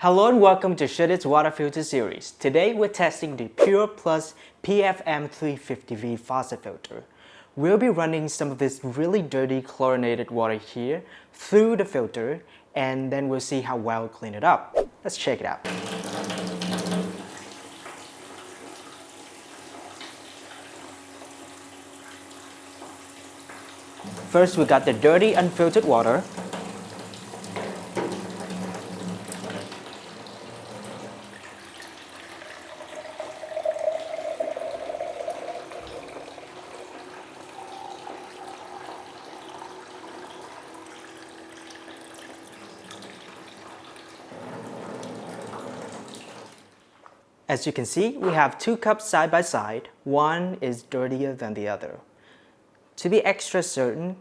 Hello and welcome to Should Water Filter series. Today we're testing the PUR Plus PFM350V faucet filter. We'll be running some of this really dirty chlorinated water here through the filter, and then we'll see how well it clean it up. Let's check it out. First, we got the dirty unfiltered water. As you can see, we have two cups side by side. One is dirtier than the other. To be extra certain,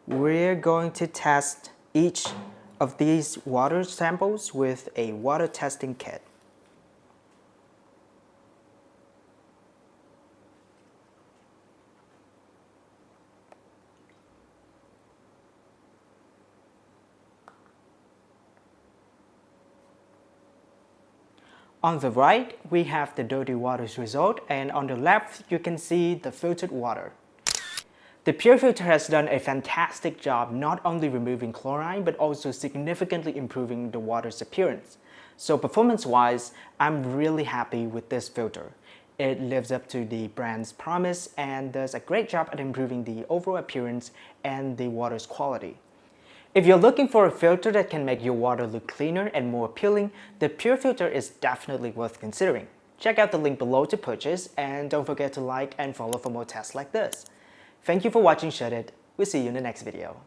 we're going to test each of these water samples with a water testing kit. On the right, we have the dirty water's result, and on the left, you can see the filtered water. The PUR filter has done a fantastic job not only removing chlorine, but also significantly improving the water's appearance. So performance-wise, I'm really happy with this filter. It lives up to the brand's promise and does a great job at improving the overall appearance and the water's quality. If you're looking for a filter that can make your water look cleaner and more appealing, the PUR filter is definitely worth considering. Check out the link below to purchase, and don't forget to like and follow for more tests like this. Thank you for watching Should It. We'll see you in the next video.